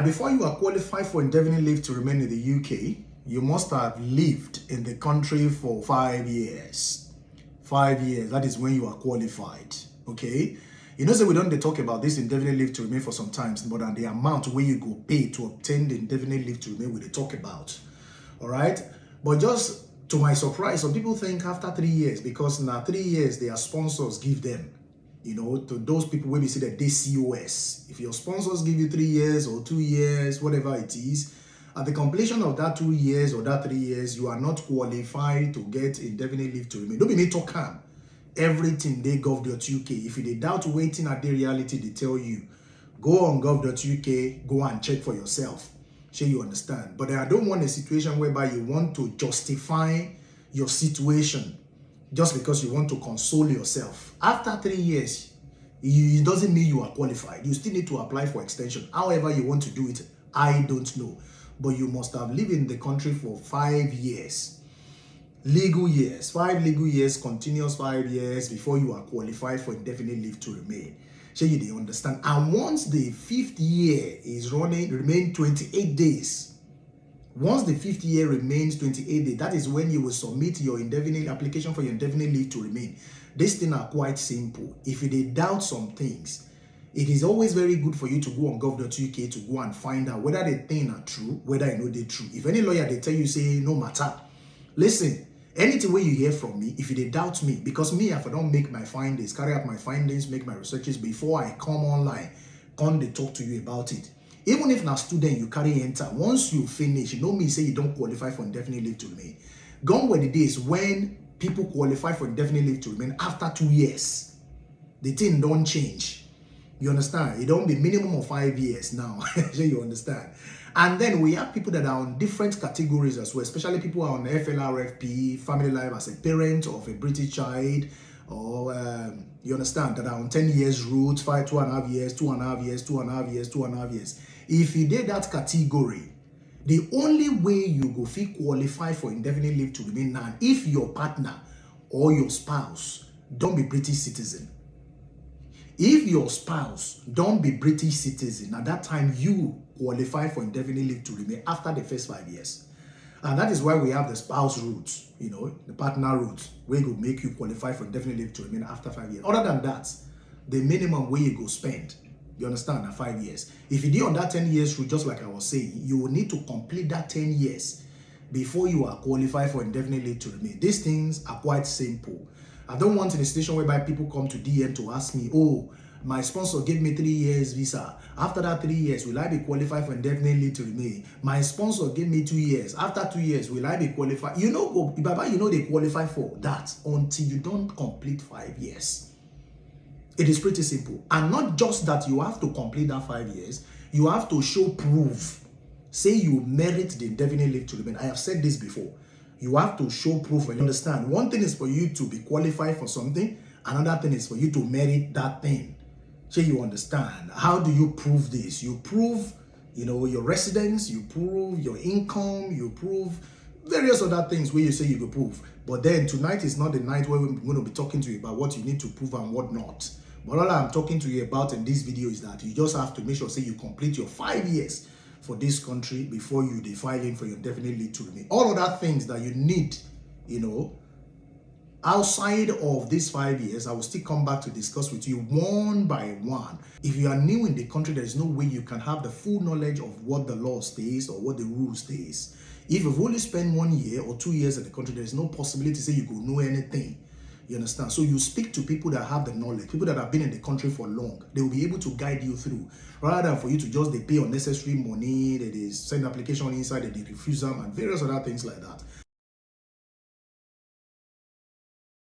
Before you are qualified for indefinite leave to remain in the UK, you must have lived in the country for 5 years. 5 years, that is when you are qualified, okay? You know, so we don't talk about this indefinite leave to remain for some times, but the amount where you go pay to obtain the indefinite leave to remain, we talk about, all right? But just to my surprise, some people think after 3 years, because now 3 years, their sponsors give them, you know, to those people when we say that they COS. If your sponsors give you 3 years or 2 years, whatever it is, at the completion of that 2 years or that 3 years, you are not qualified to get indefinite leave to remain. Don't be me talk calm. Everything they gov.uk. If you doubt waiting at the reality, they tell you, go on gov.uk, go and check for yourself. Sure, you understand. But I don't want a situation whereby you want to justify your situation just because you want to console yourself. After 3 years, it doesn't mean you are qualified. You still need to apply for extension. However you want to do it, I don't know. But you must have lived in the country for 5 years. Legal years. 5 legal years, continuous 5 years before you are qualified for indefinite leave to remain. So you they understand. And once the 5th year is running, remain 28 days. Once the 5th year remains 28 days, that is when you will submit your indefinite application for your indefinite leave to remain. These things are quite simple. If you doubt some things, it is always very good for you to go on gov.uk to go and find out whether the things are true, whether you know they're true. If any lawyer they tell you say no matter, listen, anything where you hear from me, if you doubt me, because me, if I don't make my findings, carry out my findings, make my researches before I come online, come they talk to you about it. Even if na student you carry enter, once you finish, you know me say you don't qualify for indefinite leave to remain. Gone were the days when people qualify for indefinite leave to remain after 2 years. The thing don't change. You understand? It don't be minimum of 5 years now. So you understand? And then we have people that are on different categories as well, especially people who are on FLRFP, family life as a parent of a British child, or you understand, that are on 10 years route, 2.5 years, 2.5 years, 2.5 years, 2.5 years. If you did that category, the only way you go feel qualify for indefinite leave to remain now, if your partner or your spouse don't be British citizen. If your spouse don't be British citizen, at that time you qualify for indefinite leave to remain after the first 5 years. And that is why we have the spouse route, you know, the partner route, where it will make you qualify for indefinite leave to remain after 5 years. Other than that, the minimum where you go spend, you understand, at 5 years. If you did on that 10 years route, just like I was saying, you will need to complete that 10 years before you are qualified for indefinite leave to remain. These things are quite simple. I don't want in a situation whereby people come to DM to ask me, oh, my sponsor gave me 3 years visa. After that 3 years, will I be qualified for indefinite leave to remain? My sponsor gave me 2 years. After 2 years, will I be qualified? You know, Baba, you know they qualify for that until you don't complete 5 years. It is pretty simple. And not just that you have to complete that 5 years, you have to show proof. Say you merit the indefinite leave to remain. I have said this before. You have to show proof and understand. One thing is for you to be qualified for something. Another thing is for you to merit that thing. So you understand. How do you prove this? You prove, you know, your residence, you prove your income, you prove various other things where you say you will prove. But then tonight is not the night where we're going to be talking to you about what you need to prove and what not. But all I'm talking to you about in this video is that you just have to make sure, say, you complete your 5 years for this country before you file in for your indefinite leave to remain. All other things that you need, you know, outside of these 5 years, I will still come back to discuss with you one by one. If you are new in the country, there is no way you can have the full knowledge of what the law states or what the rules states. If you've only spent 1 year or 2 years in the country, there is no possibility to say you could know anything. You understand? So you speak to people that have the knowledge, people that have been in the country for long. They will be able to guide you through, rather than for you to just pay unnecessary money, that is send application inside, that they refuse them, and various other things like that.